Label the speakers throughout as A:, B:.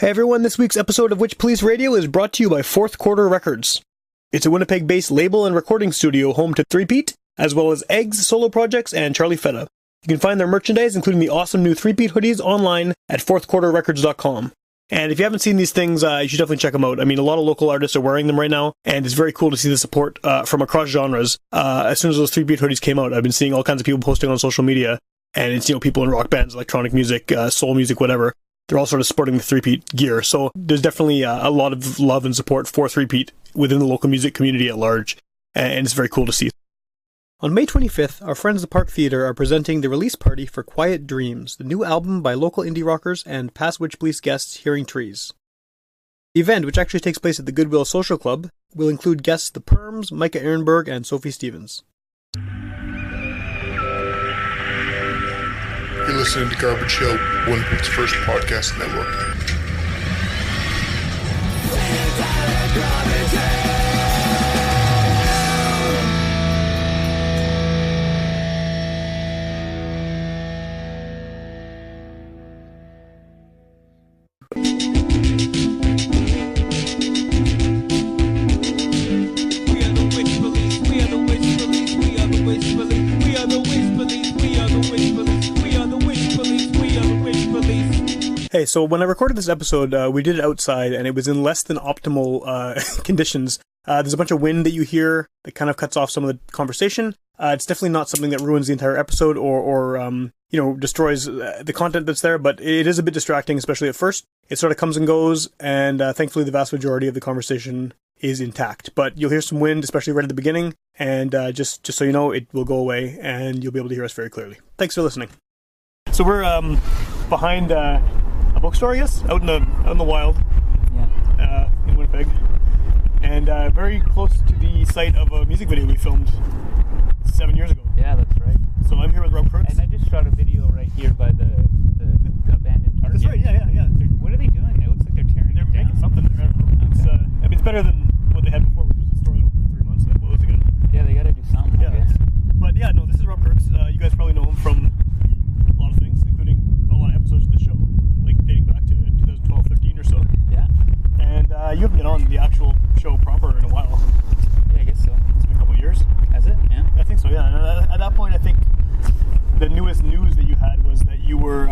A: Hey everyone, this week's episode of Witchpolice Radio is brought to you by Fourth Quarter Records. It's a Winnipeg-based label and recording studio home to Three Pete, as well as Eggs Solo Projects and Charlie Feta. You can find their merchandise, including the awesome new Three Pete hoodies, online at fourthquarterrecords.com. And if you haven't seen these things, you should definitely check them out. I mean, a lot of local artists are wearing them right now, and it's very cool to see the support from across genres. As soon as those Three Pete hoodies came out, I've been seeing all kinds of people posting on social media, and it's, people in rock bands, electronic music, soul music, whatever. They're all sort of sporting the Three Pete gear. So there's definitely a lot of love and support for Three Pete within the local music community at large. And it's very cool to see. On May 25th, our friends at the Park Theatre are presenting the release party for Quiet Dreams, the new album by local indie rockers and past Witchpolice guests Hearing Trees. The event, which actually takes place at the Goodwill Social Club, will include guests The Perms, Micah Ehrenberg, and Sophie Stevens.
B: You're listening to Garbage Hill, Winnipeg's first podcast network.
A: Hey, so when I recorded this episode, we did it outside, and it was in less than optimal conditions. There's a bunch of wind that you hear that kind of cuts off some of the conversation. It's definitely not something that ruins the entire episode or destroys the content that's there, but it is a bit distracting, especially at first. It sort of comes and goes, and thankfully the vast majority of the conversation is intact. But you'll hear some wind, especially right at the beginning, and just so you know, it will go away, and you'll be able to hear us very clearly. Thanks for listening. So we're behind a bookstore, I guess, out in the wild, in Winnipeg, and very close to the site of a music video we filmed 7 years ago.
C: Yeah, that's right.
A: So I'm here with Rob Crooks.
C: And I just shot a video right here by the abandoned Target.
A: That's right, yeah.
C: What are they doing? It looks like they're tearing it down.
A: They're making something there. Okay. It's better than what they had before, which was a store that opened for 3 months and then closed again.
C: Yeah, they gotta do something, I guess.
A: But yeah, no, this is Rob Crooks. You guys probably know him from a lot of things, including a lot of episodes of the show, like dating back to 2012-13 or so. Yeah. And you haven't been on the actual show proper in a while.
C: Yeah, I guess so.
A: It's been a couple of years.
C: Has it? Yeah.
A: I think so, yeah. And at that point, I think the newest news that you had was that you were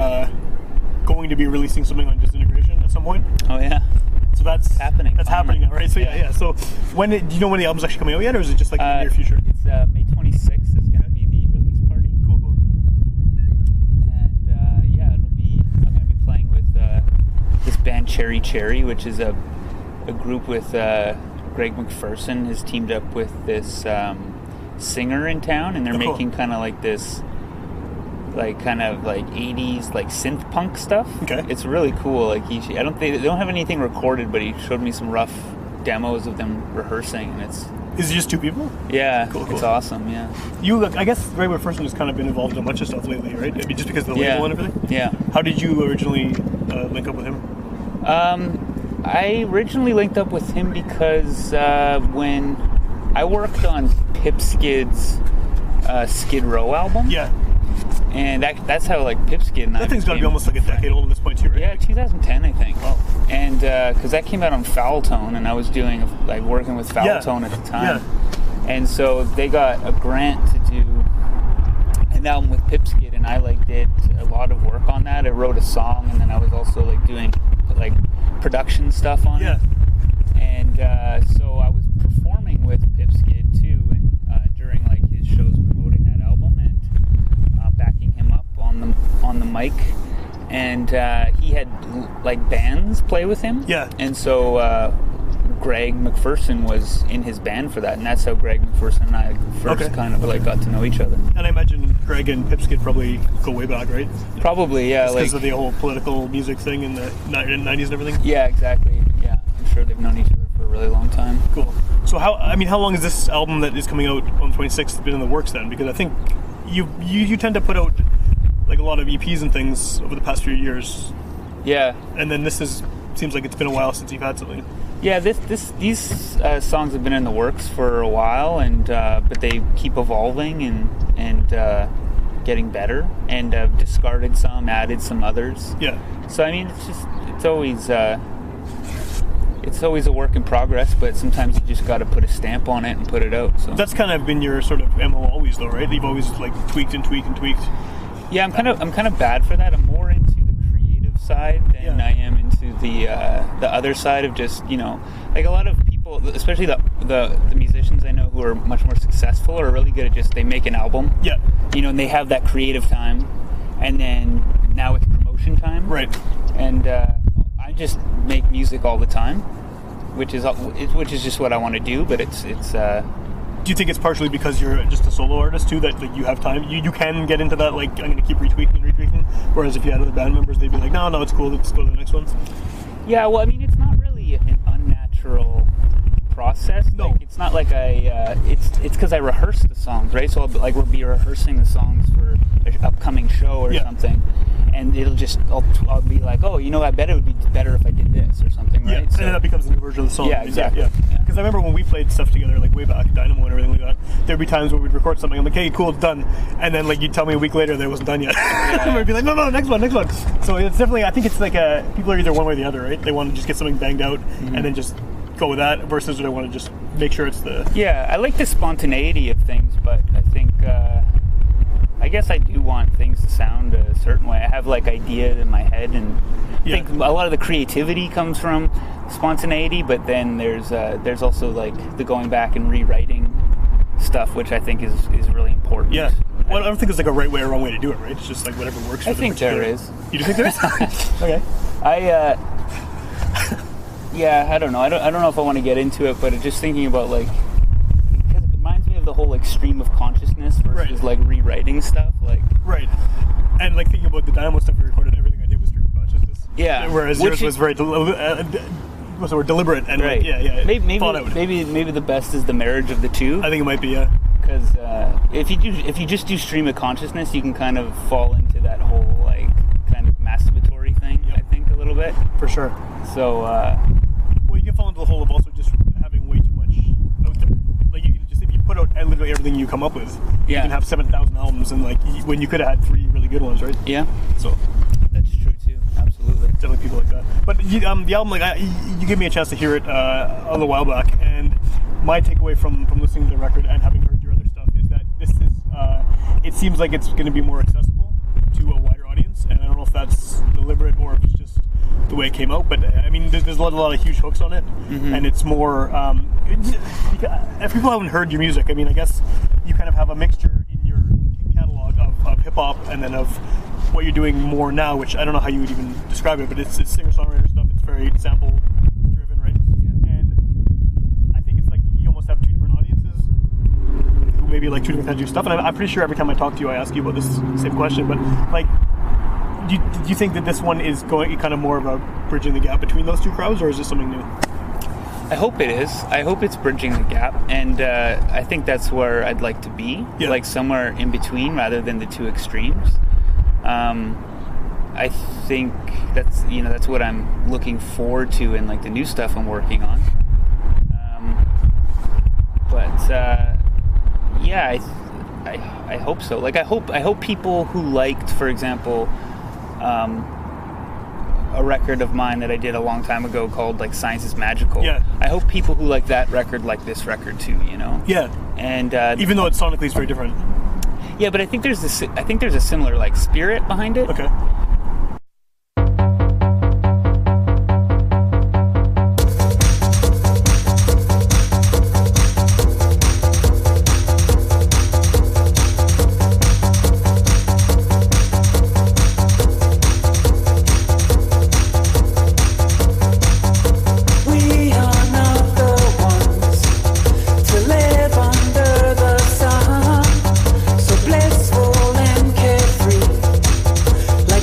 A: going to be releasing something on Disintegration at some point.
C: Oh, yeah.
A: So that's
C: happening.
A: That's happening now, right? So yeah. So do you know when the album's actually coming out yet, or is it just like in the near future?
C: It's May 26th is going to be the release party.
A: Cool.
C: And I'm going to be playing with this band Cherry Cherry, which is a group with Greg McPherson has teamed up with this singer in town, and they're making kind of like this kind of 80s synth punk stuff. Okay. It's really cool. They don't have anything recorded, but he showed me some rough demos of them rehearsing, and it's...
A: Is it just two people?
C: Yeah.
A: Cool.
C: It's awesome, yeah.
A: You, I guess Greg McPherson has kind of been involved in a bunch of stuff lately, right? I mean, just because of the label and everything?
C: Yeah.
A: How did you originally link up with him?
C: I originally linked up with him because when I worked on Pipskid's Skid Row album.
A: Yeah.
C: And that's how Pipskid and
A: that thing's got to be almost like a decade old at this point too, right?
C: Yeah, 2010 I think.
A: Wow.
C: And because that came out on Foul Tone, and I was doing working with Foul Tone at the time. Yeah. And so they got a grant to do an album with Pipskid, and I did a lot of work on that. I wrote a song, and then I was also doing production stuff on it. And so I was performing with Pipskid too, and during his shows promoting that album, and backing him up on the mic. And he had bands play with him. Yeah. And so Greg McPherson was in his band for that, and that's how Greg McPherson and I first got to know each other.
A: And I imagine Greg and Pipskid probably go way back, right?
C: Probably, yeah.
A: Because of the whole political music thing in the 90s and everything?
C: Yeah, exactly. Yeah, I'm sure they've known each other for a really long time.
A: Cool. So how long is this album that is coming out on the 26th been in the works then? Because I think you tend to put out a lot of EPs and things over the past few years. Yeah. And then seems like it's been a while since you've had something.
C: Yeah, these songs have been in the works for a while, and but they keep evolving and getting better, and discarded some, added some others. Yeah. So I mean, it's always a work in progress, but sometimes you just got to put a stamp on it and put it out. So
A: that's kind of been your sort of MO always, though, right? You've always like tweaked and tweaked and tweaked.
C: Yeah, I'm kind of bad for that. I'm more into the creative side than I am into the other side of just, you know, like a lot of people, especially the musicians I know who are much more successful, are really good at just, they make an album. Yeah. You know, and they have that creative time, and then now it's promotion time. Right. And I just make music all the time, which is just what I want to do. But it's.
A: Do you think it's partially because you're just a solo artist too, that like you have time? You can get into that, like, I'm going to keep retweaking. Whereas if you had other band members, they'd be like, no, it's cool. Let's go to the next one.
C: Yeah, well, I mean, it's not really an unnatural process. No, like, it's not like it's because I rehearse the songs, right? So we'll be rehearsing the songs for an upcoming show or something. And it'll just, I'll be like, oh, you know, I bet it would be better if I did this or something, right?
A: Yeah, so, and then that becomes a new version of the song.
C: Yeah, exactly.
A: Yeah. Because I remember when we played stuff together, like way back at Dynamo and everything like that, there'd be times where we'd record something, I'm like, hey, cool, it's done. And then, like, you'd tell me a week later that it wasn't done yet. And we'd be like, no, next one. So it's definitely, I think it's like people are either one way or the other, right? They want to just get something banged out and then just go with that, versus they want to just make sure it's the... Yeah,
C: I like the spontaneity of things, but I think... I guess I do want things to sound a certain way. I have like ideas in my head, and I think a lot of the creativity comes from spontaneity, but then there's also like the going back and rewriting stuff, which I think is really important.
A: Yeah. Well, I don't think there's like a right way or wrong way to do it, right? It's just like whatever works for
C: I think there is.
A: You do think there is? Okay.
C: Yeah, I don't know. I don't know if I want to get into it, but just thinking about like, the whole like stream of consciousness versus like rewriting stuff, like
A: and like thinking about the Dynamo stuff we recorded, everything I did was stream of consciousness.
C: Yeah,
A: whereas yours was very deliberate and
C: right.
A: Like,
C: maybe the best is the marriage of the two.
A: I think it might be, yeah.
C: Because if you just do stream of consciousness, you can kind of fall into that whole like kind of masturbatory thing. I think a little bit
A: for sure.
C: So
A: well, you can fall into the hole of also just having way too much out there. Like you can just, if you put out literally everything you come up with, you can have 7,000 albums, and like when you could have had 3 really good ones, right?
C: Yeah.
A: So
C: that's true too. Absolutely.
A: Definitely people like that. But the album, like you gave me a chance to hear it a little while back, and my takeaway from listening to the record and having heard your other stuff is that this is it seems like it's going to be more accessible to a wider audience, and I don't know if that's deliberate or if it's just the way it came out, but I mean there's a lot of huge hooks on it, and it's more if people haven't heard your music, I mean I guess you kind of have a mixture in your catalog of hip-hop and then of what you're doing more now, which I don't know how you would even describe it, but it's singer-songwriter stuff, it's very sample driven, right? And I think it's like you almost have 2 different audiences who maybe like 2 different kinds of stuff, and I'm pretty sure every time I talk to you I ask you about this same question, but like do you think that this one is going kind of more about bridging the gap between those 2 crowds, or is this something new?
C: I hope it is. I hope it's bridging the gap, and I think that's where I'd like to be, like somewhere in between rather than the 2 extremes. I think that's what I'm looking forward to in like the new stuff I'm working on. I hope so. Like I hope people who liked, for example, a record of mine that I did a long time ago called like Science is Magical. Yeah. I hope people who like that record like this record too, you know?
A: Yeah.
C: And
A: even though it's sonically it's very different.
C: Yeah, but I think there's a similar like spirit behind it.
A: Okay.
D: Like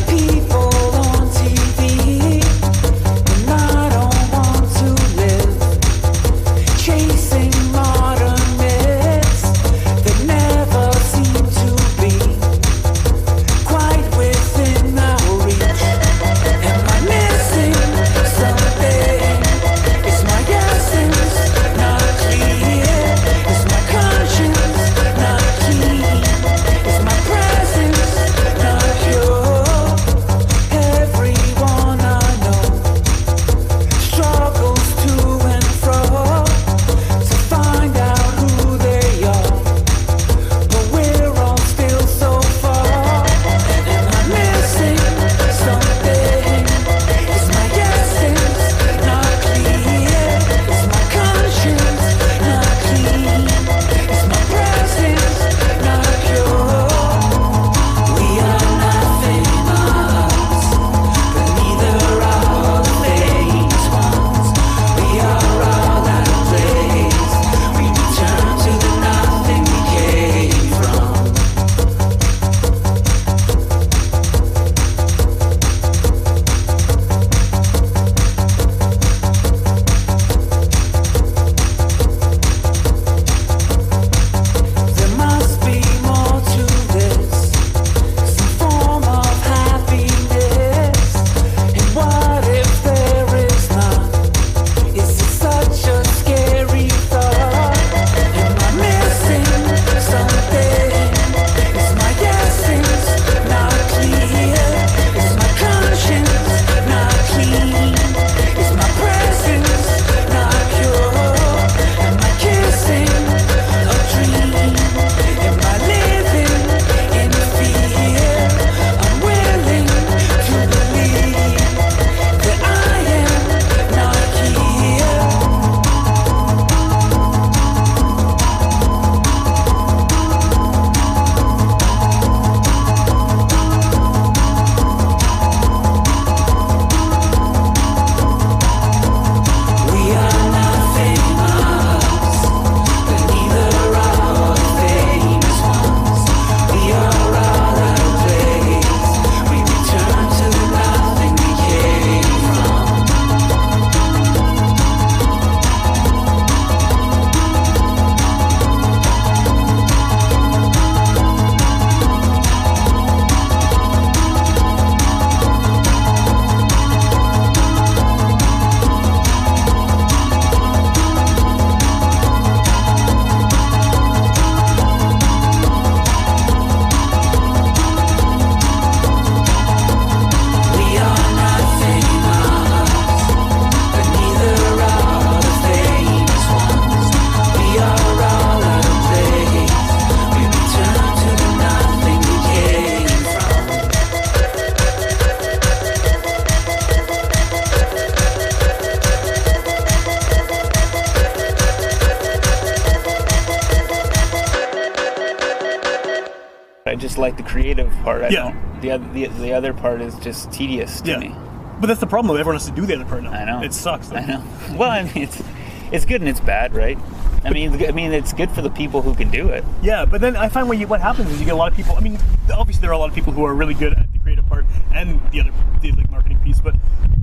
C: just like the creative part. I
A: Yeah.
C: don't. The other part is just tedious to me.
A: But that's the problem, though. Everyone has to do the other part now.
C: I know.
A: It sucks, though.
C: I know. Well, I mean, it's good and it's bad, right? I mean, it's good for the people who can do it.
A: Yeah, but then I find what happens is you get a lot of people. I mean, obviously there are a lot of people who are really good at the creative part and the like marketing piece. But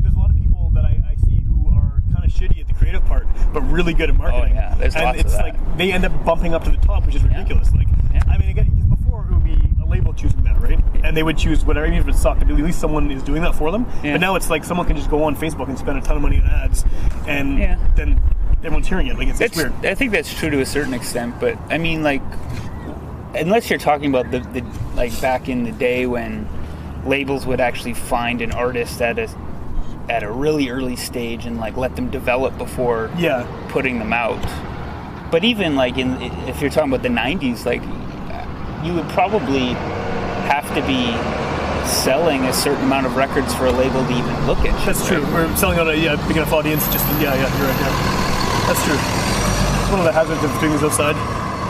A: there's a lot of people that I see who are kind of shitty at the creative part, but really good at marketing.
C: Oh yeah, there's
A: and
C: lots
A: it's
C: of that.
A: like they end up bumping up to the top, which is ridiculous. Like, I mean, again, before it would be a label choosing that, right? And they would choose whatever, even if it sucked, but at least someone is doing that for them.
C: Yeah.
A: But now it's like someone can just go on Facebook and spend a ton of money on ads, and then everyone's hearing it. Like it's weird.
C: I think that's true to a certain extent, but I mean, like, unless you're talking about the like back in the day when labels would actually find an artist at a really early stage and like let them develop before putting them out. But even like if you're talking about the 90s, like you would probably have to be selling a certain amount of records for a label to even look at.
A: That's true. We're selling on a big enough audience. Just you're right. Yeah. That's true. It's one of the hazards of doing this outside.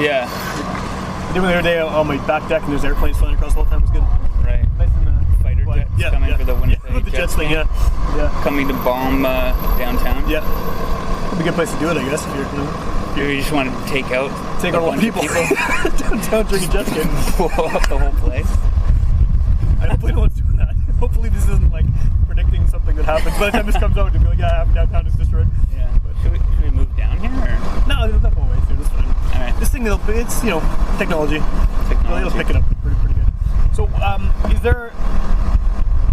C: Yeah.
A: I did one the other day on my back deck, and there's airplanes flying across the whole time. It was good.
C: Right.
A: Nice and
C: fighter jets coming for the Winnipeg
A: the Jets thing. Yeah.
C: Coming to bomb downtown.
A: Yeah. It'd be a good place to do it, I guess. If
C: you just want to take out
A: all the people downtown drinking jet skis,
C: blow up the whole place.
A: I hopefully no one's doing that. Hopefully this isn't like predicting something that happens. By the time this comes out, it'll be like, half downtown is destroyed.
C: Yeah. But should we move down here? Or?
A: No, it'll go away soon. It's fine.
C: All right.
A: This thing, it's technology. It'll pick it up pretty good. So, is there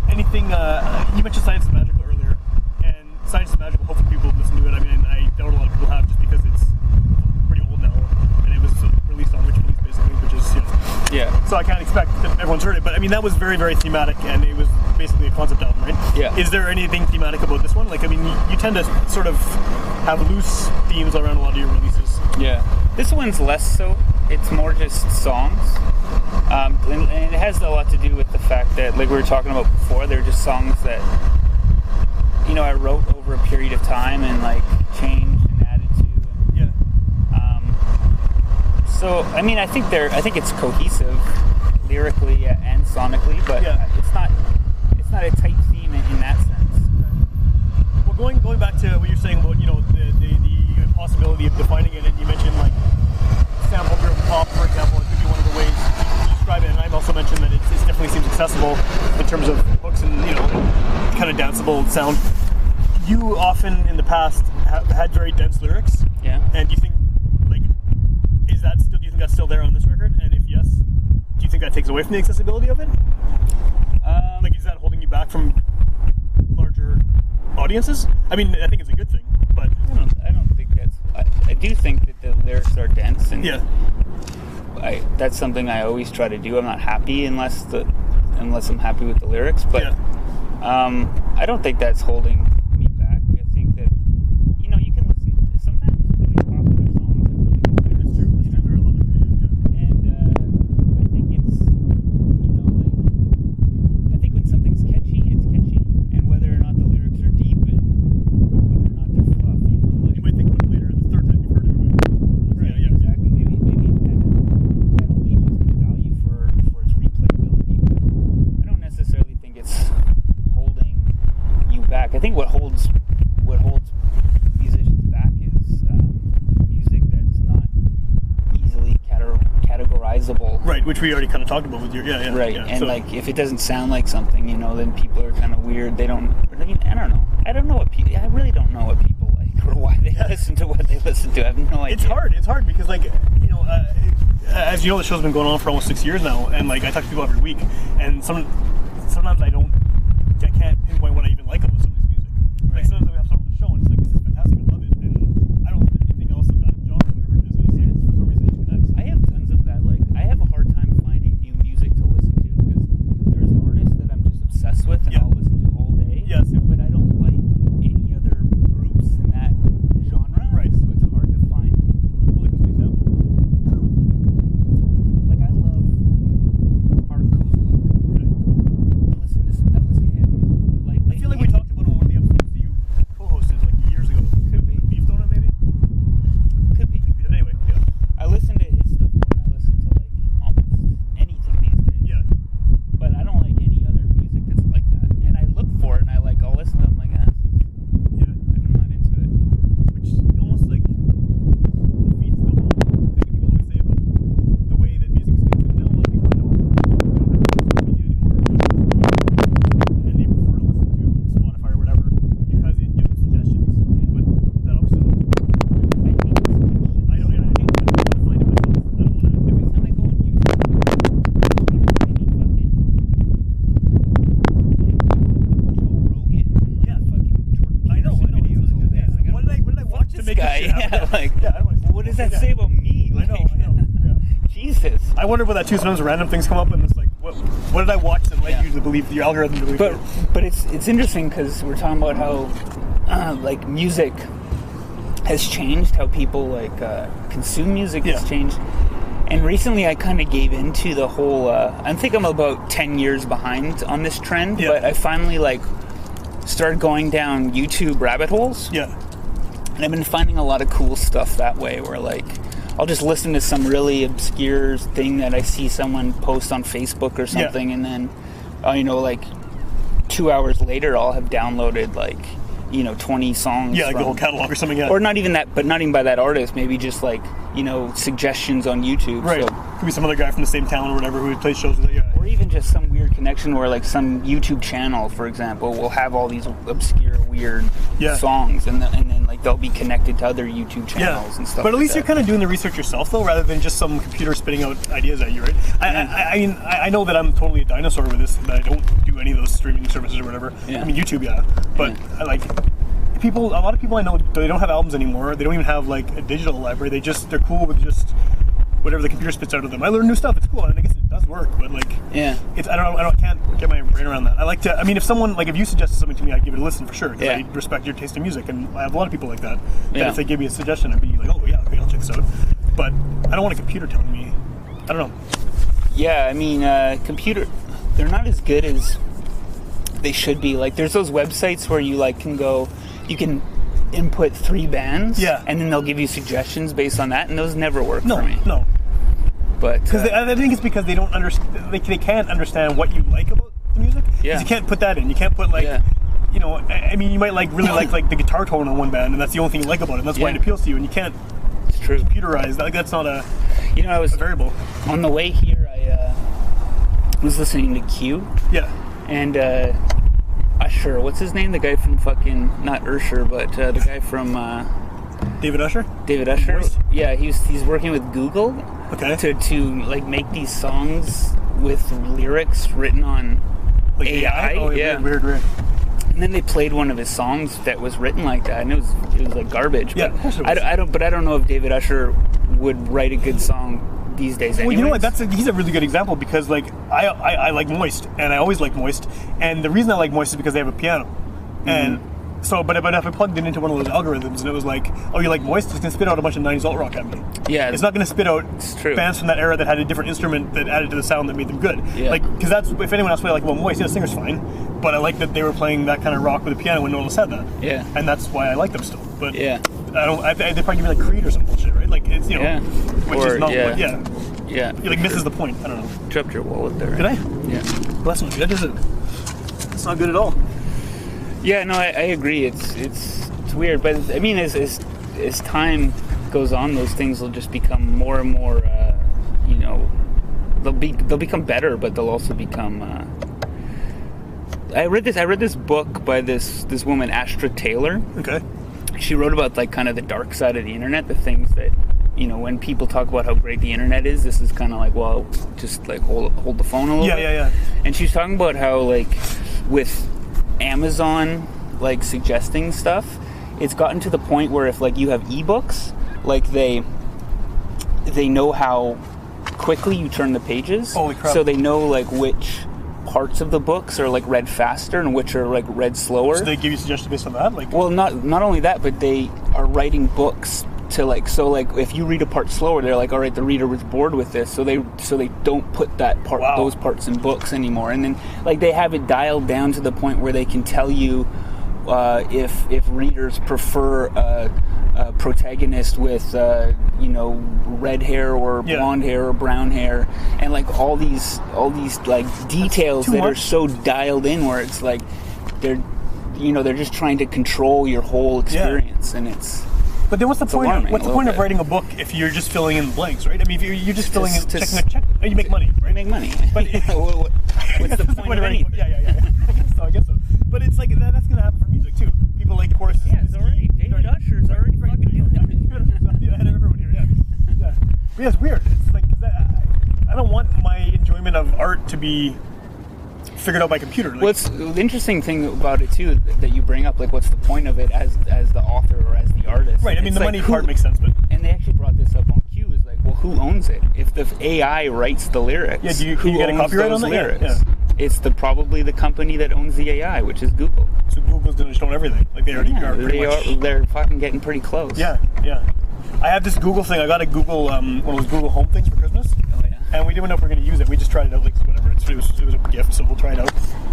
A: anything? You mentioned Science is Magical earlier, and Science is Magical. Hopefully, people listen to it. I mean, I doubt a lot of people have, just because it's pretty old now, and it was released on Witchpolice, basically, which is
C: Yeah.
A: So I can't expect that everyone's heard it, but I mean that was very, very thematic, and it was basically a concept album, right?
C: Yeah.
A: Is there anything thematic about this one? Like, I mean, you tend to sort of have loose themes around a lot of your releases.
C: Yeah. This one's less so. It's more just songs. And it has a lot to do with the fact that, like we were talking about before, they're just songs that, I wrote over a period of time and, like, changed and added to. So, I mean, I think it's cohesive lyrically and sonically, but it's not a tight theme in that sense.
A: Well, going back to what you're saying about, the possibility of defining it, and you mentioned, like, sample-driven pop, for example, it could be one of the ways to describe it, and I've also mentioned that it definitely seems accessible in terms of hooks and, kind of danceable sound. You often, in the past, have had very dense lyrics.
C: Yeah.
A: And do you think, do you think that's still there on this record? And if yes, do you think that takes away from the accessibility of it? Is that holding you back from larger audiences? I mean, I think it's a good thing, but
C: I don't think that's. I do think that the lyrics are dense, and that's something I always try to do. I'm not happy unless I'm happy with the lyrics, but I don't think that's holding me back. I think that you can listen. Sometimes really popular songs have really good lyrics.
A: It's true. There are a lot of creative,
C: and I think it's I think when something's catchy, it's catchy, and whether or not the lyrics are deep or whether or not they're fluff,
A: you might think about it later the third time you've heard it.
C: Right, exactly. Maybe that only just has value for its replayability, but I don't necessarily think it's holding you back. I think what holds musicians back is music that's not easily categorizable.
A: Right, which we already kind of talked about with your
C: Right, and so, like, if it doesn't sound like something, then people are kind of weird. I don't know. I really don't know what people like or why they listen to what they listen to. I have no idea.
A: It's hard because, like, as you know, the show's been going on for almost 6 years now, and like I talk to people every week, and sometimes I can't pinpoint what I even like about somebody's music. Right. Like sometimes we have someone on the show and it's like, this is fantastic, I love it, and I don't listen to anything else of that genre, whatever it is. And it's like, for some reason it just connects.
C: I have tons of that. Like, I have a hard time finding new music to listen to because there's artists that I'm just obsessed with and I'll listen to all day.
A: Yes. But
C: I don't like any other groups in that genre.
A: Right.
C: So it's hard to find.
A: Well, like, what's the example?
C: Like, I love Mark Kozlak.
A: Okay.
C: I listen to him lately.
A: I feel like we talked about him take
C: guy.
A: this shit out.
C: Yeah, what does that say about me?
A: I know. Yeah.
C: Jesus.
A: I wonder about that too. Sometimes random things come up, and it's like, what did I watch that led you to believe your algorithm to believe?
C: But it's interesting because we're talking about how like music has changed, how people like consume music has changed. And recently I kind of gave into the whole, I think I'm about 10 years behind on this trend, but I finally like started going down YouTube rabbit holes.
A: Yeah.
C: And I've been finding a lot of cool stuff that way, where like, I'll just listen to some really obscure thing that I see someone post on Facebook or something, and then, like 2 hours later I'll have downloaded like, 20 songs.
A: Yeah, like the whole catalog or something. Yeah.
C: Or not even that, but not even by that artist. Maybe just like, suggestions on YouTube.
A: Right.
C: So,
A: could be some other guy from the same town or whatever who plays shows with it. Yeah.
C: Or even just some weird connection where like some YouTube channel, for example, will have all these obscure, weird songs, and then like they'll be connected to other YouTube channels and stuff.
A: But at least
C: like
A: you're kind of doing the research yourself, though, rather than just some computer spitting out ideas at you, right? I mean, I know that I'm totally a dinosaur with this, that I don't do any of those streaming services or whatever.
C: Yeah.
A: I mean, YouTube, but I like... a lot of people I know, they don't have albums anymore. They don't even have like a digital library. They're cool with just whatever the computer spits out of them. I learn new stuff. It's cool, and I guess it does work. But like, it's I can't get my brain around that. I like to. I mean, if you suggested something to me, I'd give it a listen for sure, because I respect your taste in music, and I have a lot of people like that. That if they give me a suggestion, I'd be like, oh yeah, okay, I'll check this out. But I don't want a computer telling me. I don't know.
C: Yeah, I mean, computer, they're not as good as they should be. Like, there's those websites where you like you can input 3 bands, and then they'll give you suggestions based on that, and those never work for me.
A: No,
C: but
A: because I think it's because they don't understand. They can't understand what you like about the music. Yeah, you can't put that in. You can't put like, I mean, you might really like the guitar tone on one band, and that's the only thing you like about it, and that's why it appeals to you. And you can't computerize that. Like, that's not a
C: I was
A: a variable.
C: On the way here, I was listening to Q.
A: Yeah,
C: and. Usher, what's his name? The guy from fucking, not Usher, but the guy from
A: David Usher.
C: David Usher. Yeah, he's working with Google.
A: Okay.
C: To like make these songs with lyrics written on like AI.
A: Oh, yeah. Weird.
C: And then they played one of his songs that was written like that, and it was like garbage.
A: Yeah,
C: but
A: of course it was.
C: I don't know if David Usher would write a good song these days.
A: Well, you know what? He's a really good example, because like I like Moist, and I always like Moist, and the reason I like Moist is because they have a piano, and so but if I plugged it into one of those algorithms and it was like, oh, you like Moist, it's gonna spit out a bunch of 90s alt rock at me.
C: Yeah,
A: it's not gonna spit out bands from that era that had a different instrument that added to the sound that made them good. Yeah. Like, because that's, if anyone else played like, well, Moist, the singer's fine, but I like that they were playing that kind of rock with a piano when no one else had that.
C: Yeah, and
A: that's why I like them still. But they probably give me like Creed or some bullshit, right? Like, it's which is not what, It like misses the point. I don't know.
C: Dropped your wallet there.
A: Did I?
C: Yeah.
A: Well, that's not good, is it? It's not good at all.
C: Yeah, no, I agree. It's weird, but I mean, as time goes on, those things will just become more and more. They'll become better, but they'll also become. I read this book by this woman, Astra Taylor.
A: Okay.
C: She wrote about like kind of the dark side of the internet, the things that, when people talk about how great the internet is, this is kind of like, well, just like hold the phone a little bit.
A: Yeah.
C: And she's talking about how, like, with Amazon, like, suggesting stuff, it's gotten to the point where if, like, you have ebooks, like, they know how quickly you turn the pages.
A: Holy crap.
C: So they know, like, which parts of the books are like read faster and which are like read slower.
A: So they give you suggestions based on that? Like,
C: well, not only that, but they are writing books to like, so like if you read a part slower, they're like, all right, the reader was bored with this, so they don't put that part, those parts in books anymore. And then like they have it dialed down to the point where they can tell you if readers prefer a protagonist with red hair or blonde hair or brown hair, and like all these like details that are so dialed in where it's like they're just trying to control your whole experience, and it's. But then what's the point? What's the point of writing a book if you're just filling in the blanks, right? I mean, if you're just filling in, checking a check, you make money, right? You make money. But what's the point of anything? Yeah. I guess so. But it's like that's going to happen for music too. People like choruses. Yeah, it's already. David Usher's already fucking doing that. Yeah, ahead of everyone here. Yeah. But yeah, it's weird. It's like, 'cause I don't want my enjoyment of art to be
A: figured out by computer. Like,
C: What's the interesting thing about it too that you bring up, like what's the point of it as the author or as the artist?
A: right. I mean,
C: It's
A: the
C: like
A: money part makes sense, but
C: and they actually brought this up on Q. Is like, well, who owns it? If the AI writes the lyrics,
A: yeah, do
C: who
A: you get a
C: owns
A: copyright
C: those
A: on that?
C: lyrics?
A: Yeah.
C: It's probably the company that owns the AI, which is Google.
A: So Google's gonna just own everything. Like they already are pretty much.
C: They're fucking getting pretty close.
A: Yeah, yeah. I have this Google thing. I got a Google, one of those Google Home things for Christmas.
C: Oh yeah.
A: And we didn't know if we were going to use it. We just tried it out, like, whatever. It was a gift, so we'll try it out.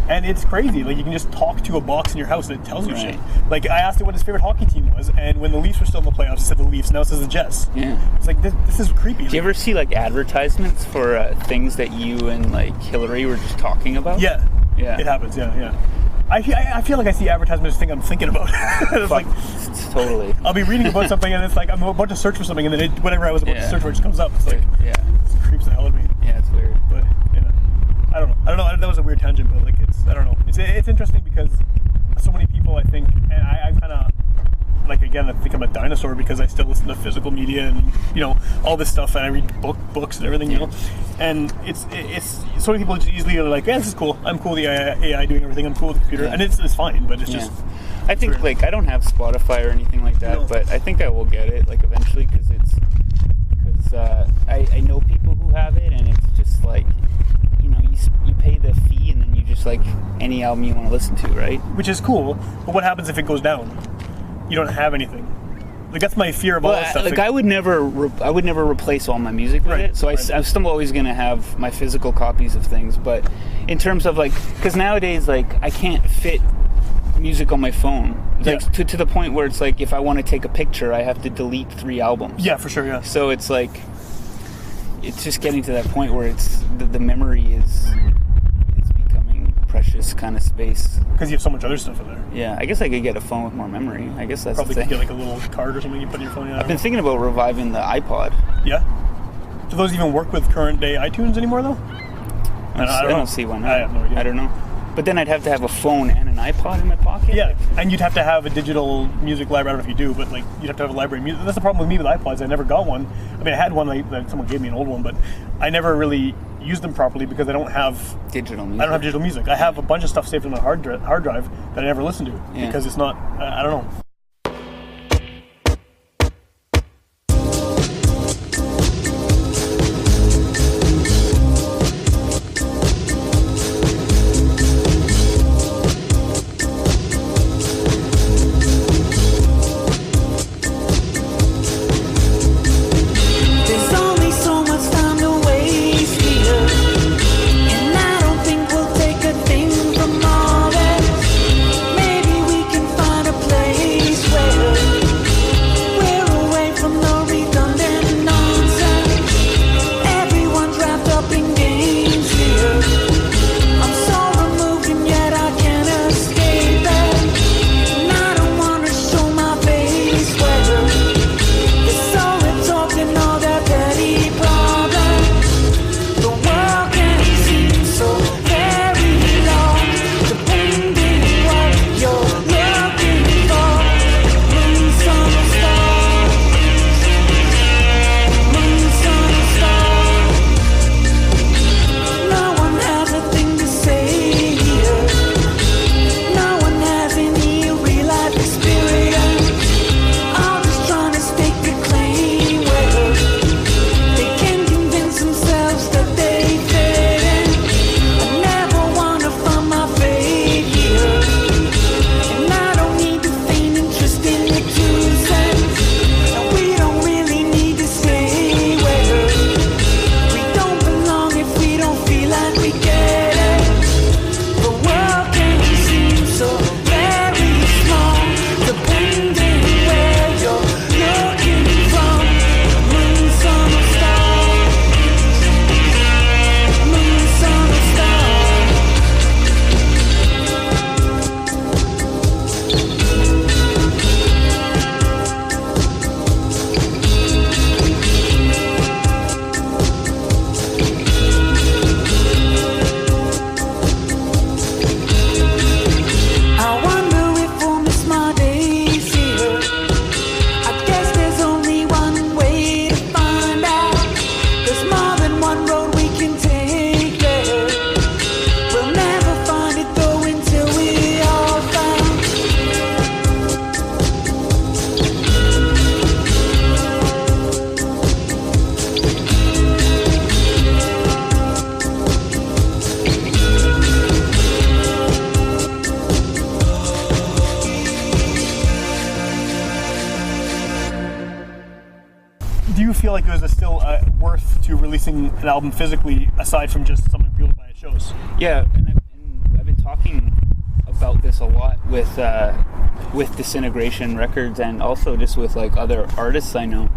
A: And it's crazy. Like, you can just talk to a box in your house and it tells you
C: Right.
A: shit. Like, I asked it what his favorite hockey team was, and when the Leafs were still in the playoffs, it said the Leafs. Now it says the Jets.
C: Yeah.
A: It's like, this is creepy.
C: Do you ever see like advertisements for things that you and like Hillary were just talking about?
A: Yeah.
C: Yeah.
A: It happens, yeah. I feel like I see advertisements thing I'm thinking about. It's like,
C: Totally.
A: I'll be reading about something, and it's like, I'm about to search for something, and then whatever I was about to search for just comes up. It's like,
C: Yeah.
A: it creeps the hell out of me.
C: Yeah, it's weird.
A: But yeah, I don't know. That was a weird tangent, but like I don't know. It's interesting because so many people, I think, and I kind of like, again, I think I'm a dinosaur because I still listen to physical media and all this stuff, and I read books and everything, and it's so many people just easily are like, yeah, this is cool. I'm cool with the AI doing everything. I'm cool with the computer, and it's fine, but it's just.
C: I think like I don't have Spotify or anything like that, but I think I will get it like eventually because I know people who have it, and it's just like you pay the fee and then you just like any album you want to listen to, right?
A: Which is cool, but what happens if it goes down? You don't have anything. Like that's my fear of all this stuff.
C: Like I would never replace all my music with it, so I'm still always going to have my physical copies of things. But in terms of like, because nowadays like I can't fit music on my phone, like to the point where it's like if I want to take a picture, I have to delete 3 albums.
A: Yeah, for sure. Yeah.
C: So it's like it's just getting to that point where it's the memory is becoming precious kind of space.
A: Because you have so much other stuff in there.
C: Yeah, I guess I could get a phone with more memory. I guess that's
A: probably
C: the thing.
A: Could get like a little card or something you put in your phone.
C: I've been thinking about reviving the iPod.
A: Yeah. Do those even work with current day iTunes anymore though?
C: I don't see why not.
A: I have no idea.
C: I don't know. But then I'd have to have a phone and an iPod in my pocket.
A: Yeah, and you'd have to have a digital music library. I don't know if you do, but like you'd have to have a library. That's the problem with me with iPods. I never got one. I mean, I had one. That someone gave me an old one, but I never really used them properly because I don't have
C: digital music.
A: I don't have digital music. I have a bunch of stuff saved on a hard drive that I never listen to because it's not. I don't know.
D: Maybe we can find a place
A: do you feel like there's still worth to releasing an album physically aside from just something people buy at shows?
C: Yeah, and I've been talking about this a lot with Disintegration Records and also just with like other artists I know.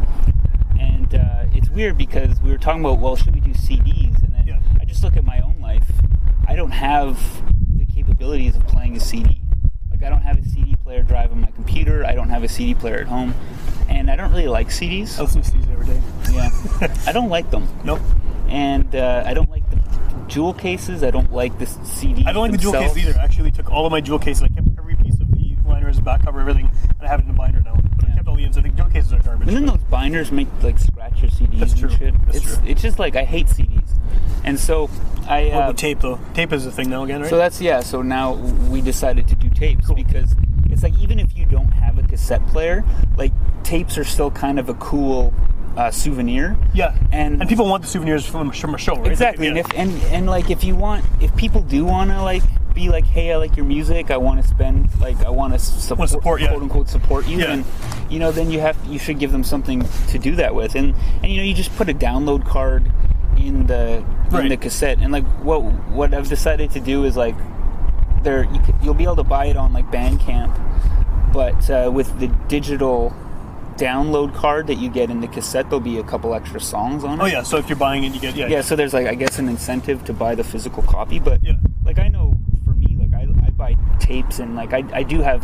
C: And it's weird because we were talking about, well, should we do CDs? And then I just look at my own life. I don't have the capabilities of playing a CD. Like I don't have a CD player drive on my computer. I don't have a CD player at home. And I don't really like CDs.
A: I listen to CDs every day.
C: Yeah. I don't like them.
A: Nope.
C: And I don't like the jewel cases. I don't like the CDs.
A: I don't like
C: themselves.
A: the jewel case either. I actually took all of my jewel cases. I kept every piece of the liners, back cover, everything, and I have it in a binder now. But I kept all the ends. I think jewel cases are garbage.
C: And then those binders make like scratch your CDs
A: That's true.
C: and shit.
A: That's true.
C: It's just like I hate CDs. And so I
A: tape though. Tape is a thing now again, right?
C: So so now we decided to do tapes because it's like even if you don't have a cassette player, like tapes are still kind of a cool souvenir.
A: Yeah. And people want the souvenirs from a show, right?
C: Exactly.
A: Like,
C: and like if people do want to like be like, hey, I like your music, I want to support quote unquote support you, and then you should give them something to do that with, and you just put a download card in the cassette, and like what I've decided to do is like you'll be able to buy it on like Bandcamp, but with the digital download card that you get in the cassette, there'll be a couple extra songs on it.
A: Oh yeah, so if you're buying it, you get
C: so there's like I guess an incentive to buy the physical copy, but like I know for me, like I buy tapes, and like I do have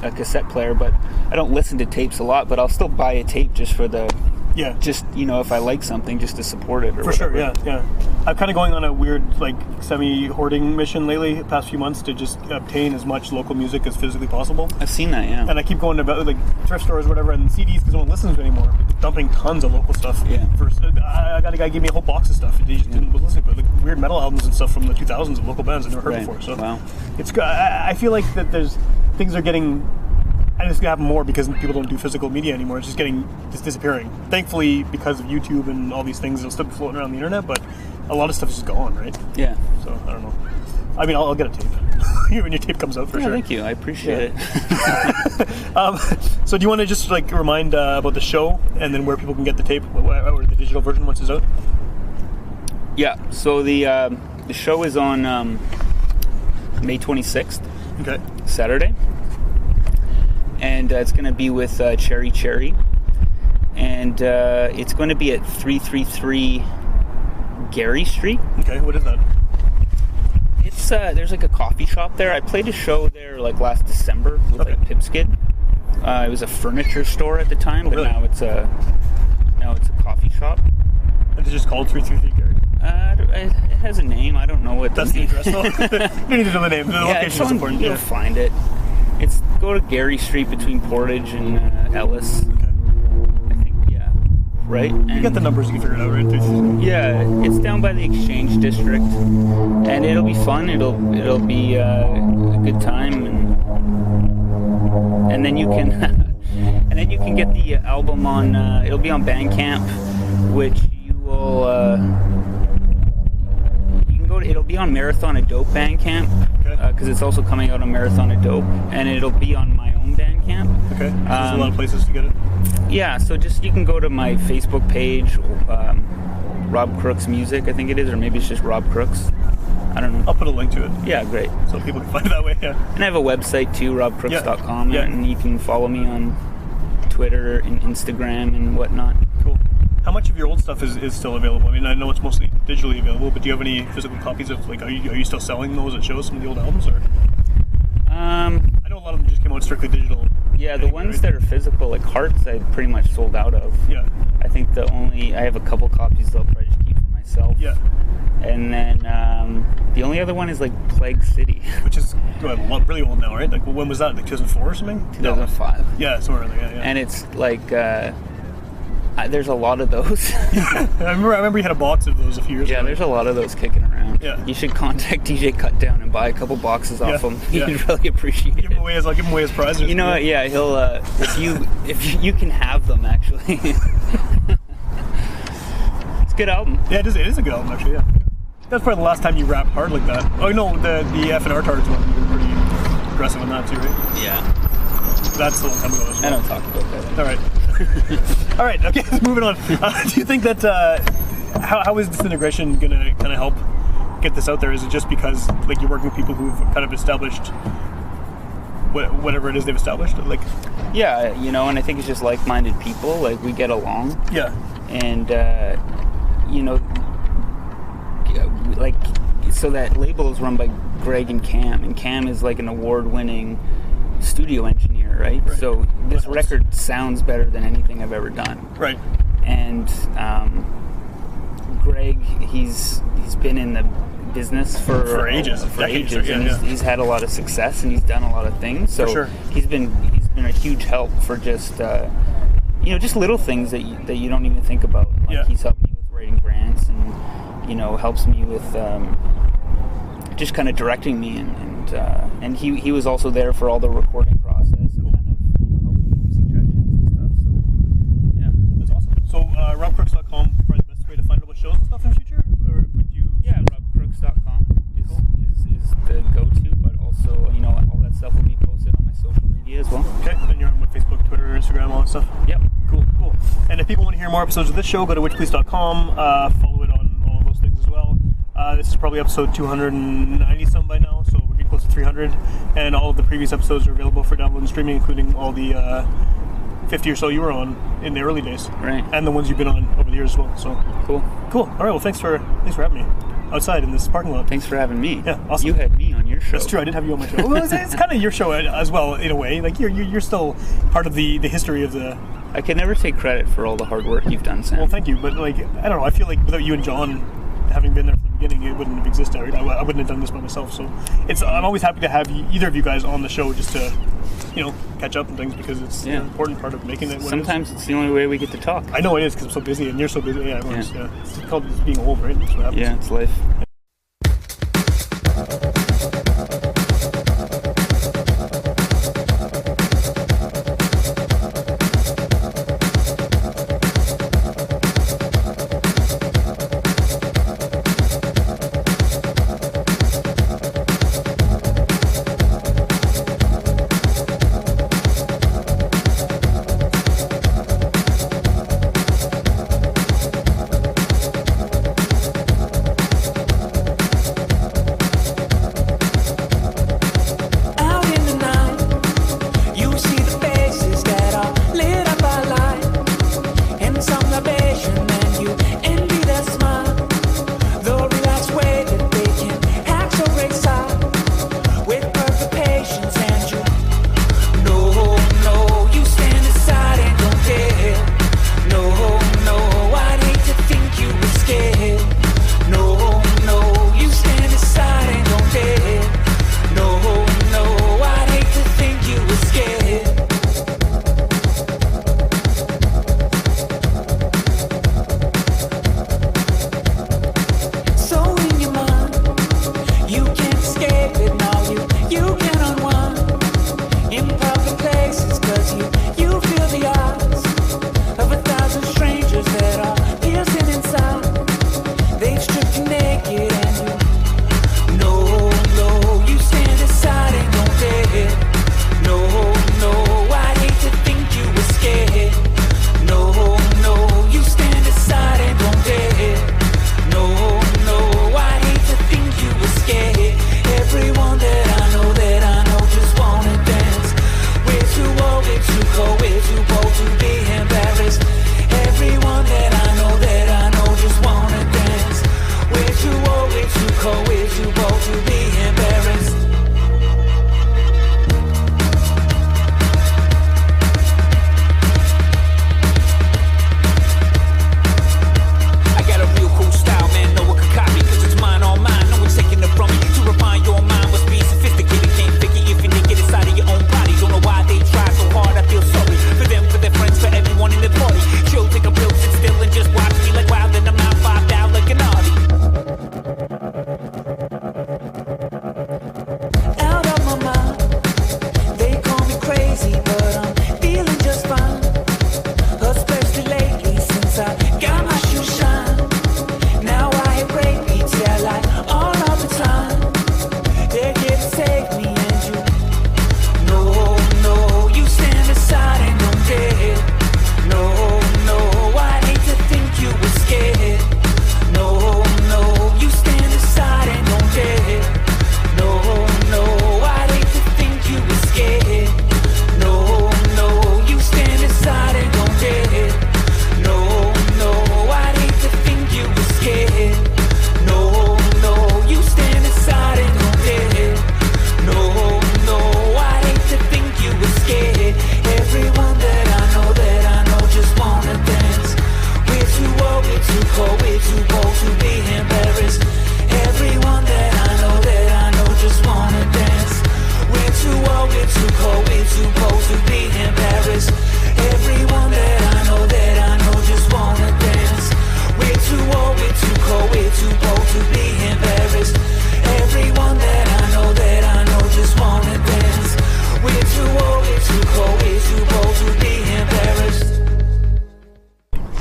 C: a cassette player, but I don't listen to tapes a lot, but I'll still buy a tape just for the just if I like something, just to support it or
A: for
C: whatever.
A: Sure. I'm kind of going on a weird like semi-hoarding mission lately the past few months to just obtain as much local music as physically possible.
C: I've seen that,
A: and I keep going to like thrift stores or whatever, and CDs because no one listens to it anymore, dumping tons of local stuff. I got a guy give me a whole box of stuff he just didn't listen to, like weird metal albums and stuff from the 2000s of local bands I've never heard before. So it's I feel like that there's things are getting, and it's gonna happen more because people don't do physical media anymore. It's just disappearing. Thankfully, because of YouTube and all these things, it'll still be floating around the internet, but a lot of stuff is just gone, right? Yeah. So I don't know. I mean, I'll get a tape when your tape comes out for sure.
C: Thank you. I appreciate it.
A: So do you want to just like remind about the show and then where people can get the tape or the digital version once it's out?
C: Yeah. So the show is on May 26th.
A: Okay.
C: Saturday. And it's going to be with Cherry. And it's going to be at 333 Gary Street.
A: Okay, what is that?
C: It's there's like a coffee shop there. I played a show there like last December with like Pipskid. It was a furniture store at the time, but now it's a coffee shop.
A: And it's just called 333 Gary?
C: It has a name. I don't know what
A: that's the address though. You need to know the name. The location is important.
C: You'll find it. It's go to Gary Street between Portage and Ellis.
A: Okay.
C: I think, right?
A: You got the numbers, you can figure it out, right?
C: Yeah, it's down by the Exchange District, and it'll be fun. It'll be a good time, and then you can get the album on. It'll be on Bandcamp, which you will. It'll be on Marathon of Dope Bandcamp because it's also coming out on Marathon of Dope, and it'll be on my own Bandcamp.
A: Okay. So there's a lot of places to get it.
C: Yeah, so just you can go to my Facebook page, Rob Crooks Music, I think it is, or maybe it's just Rob Crooks. I don't know.
A: I'll put a link to it.
C: Yeah, great.
A: So people can find it that way. Yeah.
C: And I have a website too, robcrooks.com, and you can follow me on Twitter and Instagram and whatnot.
A: Cool. How much of your old stuff is still available? I mean, I know it's mostly digitally available, but do you have any physical copies of, like, are you still selling those at shows, some of the old albums, or? I know a lot of them just came out strictly digital.
C: Yeah, the ones that are physical, like Hearts, I pretty much sold out of.
A: Yeah.
C: I think I have a couple copies that I'll probably just keep for myself.
A: Yeah.
C: And then the only other one is like Plague City,
A: which is really old now, right? Like, when was that? Like 2004 or something?
C: 2005.
A: No. Yeah, somewhere like that. Yeah.
C: And it's like there's a lot of those.
A: I remember you had a box of those a few years ago.
C: Yeah, there's a lot of those kicking around.
A: Yeah.
C: You should contact DJ Cutdown and buy a couple boxes off him.
A: Yeah.
C: He'd really appreciate it.
A: Give him away as prizes.
C: You know what? Yeah, he'll. If you can have them, actually. It's a good album.
A: Yeah, it is a good album, actually. Yeah. That's probably the last time you rapped hard like that. Oh no, the F and R Tards one. You were pretty aggressive on that too, right?
C: Yeah.
A: That's a long time ago as well.
C: I don't talk about that.
A: All right. All right, okay, moving on. Do you think that how is Disintegration going to kind of help get this out there? Is it just because like you're working with people who've kind of established whatever it is they've established? Like,
C: yeah, you know, and I think it's just like-minded people. Like, we get along.
A: Yeah.
C: And you know, like, so that label is run by Greg and Cam is like an award-winning studio engineer, right? So this record sounds better than anything I've ever done.
A: Right.
C: And Greg, he's been in the business for
A: ages,
C: and he's had a lot of success and he's done a lot of things. So
A: for sure.
C: he's been a huge help for just you know, just little things that you don't even think about. Like he's helped me with writing grants and, you know, helps me with just kind of directing me and he was also there for all the recording process and kind of, you know, helping me with suggestions and stuff. So yeah,
A: that's awesome. So robcrooks.com is probably the best way to find all the shows and stuff in the future, or would you?
C: Yeah, robcrooks.com is the go-to, but also, you know, all that stuff will be posted on my social media as well.
A: Okay, and you're on with Facebook, Twitter, Instagram, all that stuff.
C: Yep.
A: Cool. And if people want to hear more episodes of this show, go to witchpolice.com. Follow it on all of those things as well. This is probably episode 290 some by now, so we're getting close to 300. And all of the previous episodes are available for download and streaming, including all the 50 or so you were on in the early days,
C: right? And
A: the ones you've been on over the years as well. So
C: cool.
A: All right. Well, thanks for having me outside in this parking lot.
C: Thanks for having me.
A: Yeah, awesome.
C: You had me on your show.
A: That's true. I did have you on my show. Well, it's kind of your show as well in a way. Like you're still part of the history of the.
C: I can never take credit for all the hard work you've done, Sam.
A: Well, thank you, but like I don't know. I feel like without you and John having been there from the beginning, it wouldn't have existed. Right? I wouldn't have done this by myself. So I'm always happy to have either of you guys on the show just to, you know, catch up and things, because it's an important part of making it.
C: Sometimes it's the only way we get to talk.
A: I know it is, because I'm so busy and you're so busy. Yeah, it's called just being old, right? That's what happens.
C: Yeah, it's life.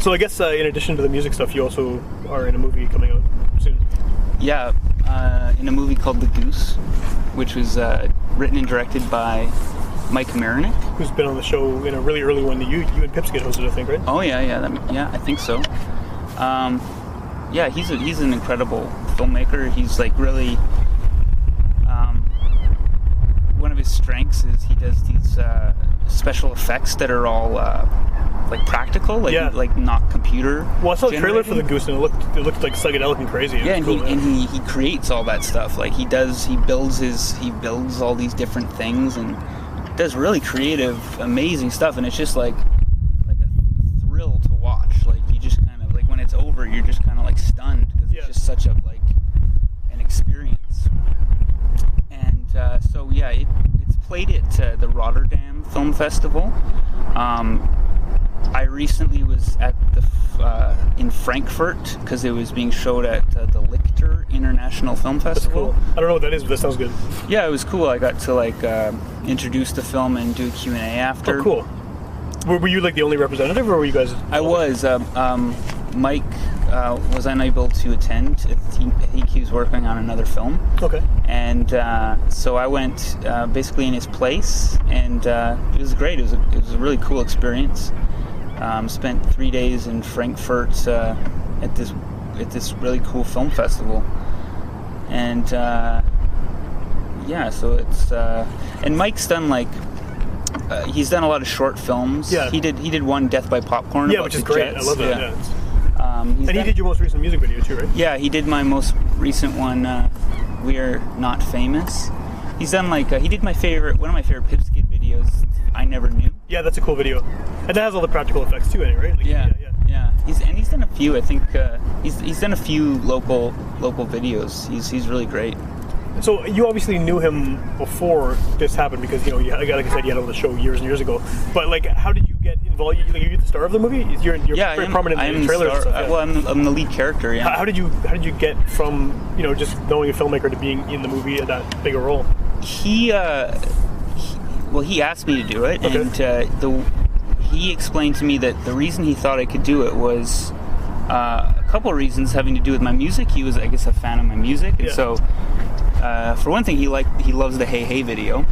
A: So I guess in addition to the music stuff, you also are in a movie coming out soon.
C: Yeah, in a movie called The Goose, which was written and directed by Mike Marinick.
A: Who's been on the show in a really early one that you and Pipskid hosted, I think, right?
C: Oh, yeah, I think so. Yeah, he's an incredible filmmaker. He's like really... one of his strengths is he does these special effects that are all like practical, like not computer.
A: Well, I saw the
C: generated.
A: trailer for The Goose, and it looked like psychedelic and crazy.
C: Yeah, and
A: cool,
C: he creates all that stuff. Like he builds all these different things and does really creative, amazing stuff. And it's just like a thrill to watch. Like you just kind of like when it's over, you're just kind of like stunned because it's just such a like an experience. And so yeah, it's played at the Rotterdam Film Festival. I recently was at in Frankfurt because it was being showed at the Lichter International Film Festival.
A: That's cool. I don't know what that is, but that sounds good.
C: Yeah, it was cool. I got to like introduce the film and do a Q&A after.
A: Oh, cool. Were you like the only representative, or were you guys?
C: I was. Mike was unable to attend. I think he was working on another film.
A: Okay.
C: And so I went basically in his place, and it was great. It was a really cool experience. Spent 3 days in Frankfurt at this really cool film festival, and yeah, so it's and Mike's done like he's done a lot of short films.
A: Yeah.
C: He did one, Death by Popcorn.
A: Yeah,
C: about
A: which is
C: the
A: great.
C: Jets.
A: I love that.
C: Yeah.
A: And he did your most recent music video too, right?
C: Yeah, he did my most recent one, We're Not Famous. He's done like, he did one of my favorite Pipskid videos, I Never Knew.
A: Yeah, that's a cool video. And that has all the practical effects too, right? Like,
C: yeah. He's done a few, I think, he's done a few local videos. He's really great.
A: So you obviously knew him before this happened because, like I said, you had on the show years and years ago. But like, how did you get involved? You're the star of the movie? You're very prominent in the trailers and stuff. Yeah.
C: Well, I'm the lead character, yeah.
A: How did you get from, just knowing a filmmaker to being in the movie at that big a role?
C: He asked me to do it, okay. And he explained to me that the reason he thought I could do it was a couple of reasons having to do with my music. He was, I guess, a fan of my music, and so for one thing, he loves the Hey Hey video,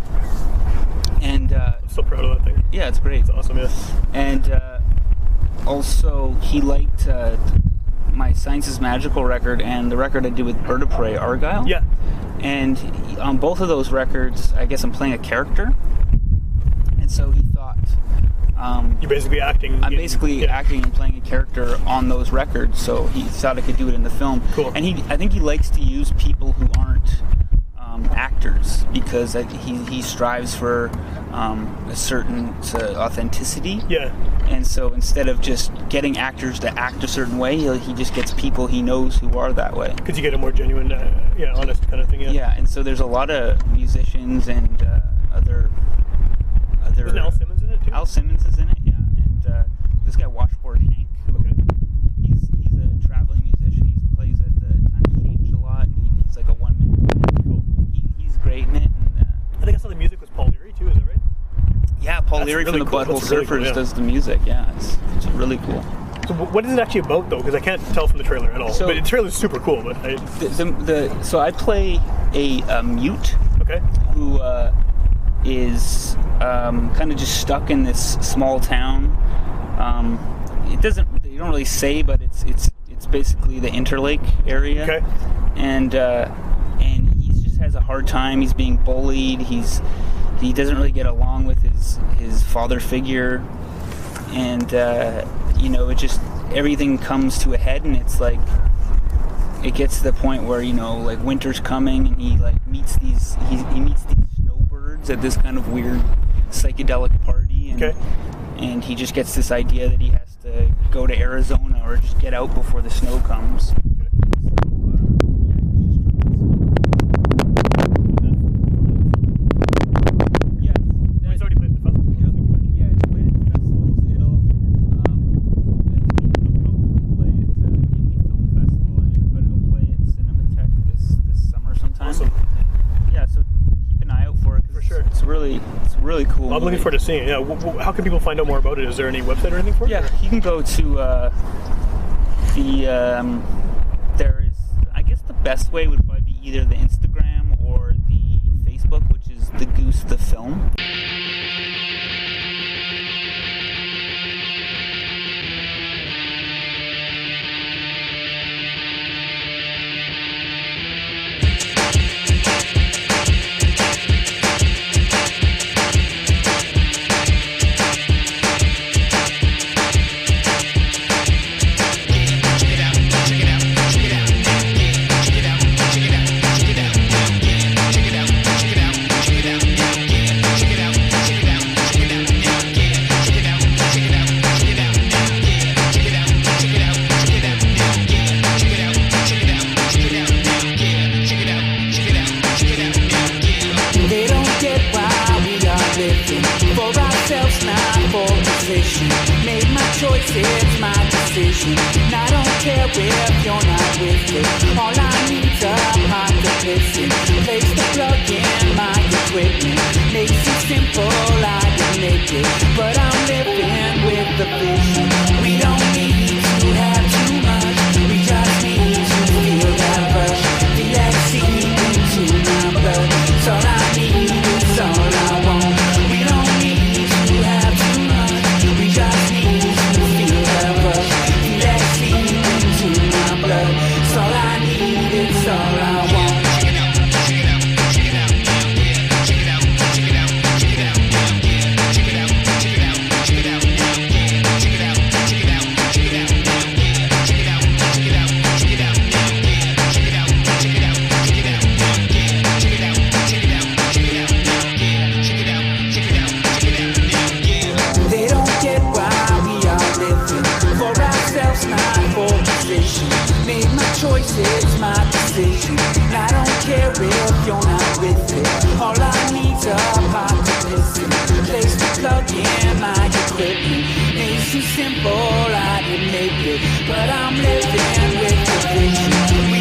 C: and
A: I'm so proud of that thing.
C: Yeah, it's great.
A: It's awesome, yeah.
C: And also, he liked my Science is Magical record and the record I did with Bird of Prey, Argyle.
A: Yeah.
C: And on both of those records, I guess I'm playing a character. And so he thought...
A: You're basically acting...
C: I'm basically acting and playing a character on those records, so he thought I could do it in the film.
A: Cool.
C: And I think he likes to use people who aren't actors because he strives for a certain authenticity.
A: Yeah.
C: And so instead of just getting actors to act a certain way, he just gets people he knows who are that way.
A: Because you get a more genuine, honest kind of thing, yeah.
C: Yeah, and so there's a lot of musicians and other...
A: Isn't Al Simmons in it, too?
C: Al Simmons is in it, yeah. And this guy, Washboard Hank, who he's a traveling musician. He plays at the Times Change a lot. And he's like a one-man.
A: Cool.
C: He's great in it. And,
A: I think I saw the music was Paul Leary, too, is that right?
C: Yeah, Paul Leary
A: really
C: from the
A: cool.
C: Butthole
A: That's really
C: Surfers
A: cool,
C: does the music. Yeah, it's really cool.
A: So what is it actually about, though? Because I can't tell from the trailer at all.
C: So,
A: but the trailer's super cool. But
C: so I play a mute who is kind of just stuck in this small town. You don't really say, but it's basically the Interlake area.
A: Okay.
C: And he just has a hard time. He's being bullied. He doesn't really get along with his father figure, and it just everything comes to a head, and it's like it gets to the point where like winter's coming, and he meets these snowbirds at this kind of weird psychedelic party, and he just gets this idea that he has to go to Arizona or just get out before the snow comes. Really cool.
A: I'm looking forward to seeing it. Yeah. How can people find out more about it? Is there any website or anything for it?
C: Yeah, you can go to there is, I guess the best way would probably be either the Instagram or the Facebook, which is The Goose the Film.
D: It's my decision, and I don't care if you're not with it. All I need's a pocket listen. Place the plug in my equipment. Makes it simple, I can make it. But I'm living with the vision. We don't need to have too much. We just need to feel that rush. Feel that seep into my blood. It's all I need, it's all I want. We don't need to have too much. We just need to feel that rush. Feel that seep into my blood. It's all I need, it's all I want. It's my decision, and I don't care if you're not with it. All I need's a pocket listen. Place to plug in my equipment. Makes it simple, I didn't make it, but I'm living with the vision.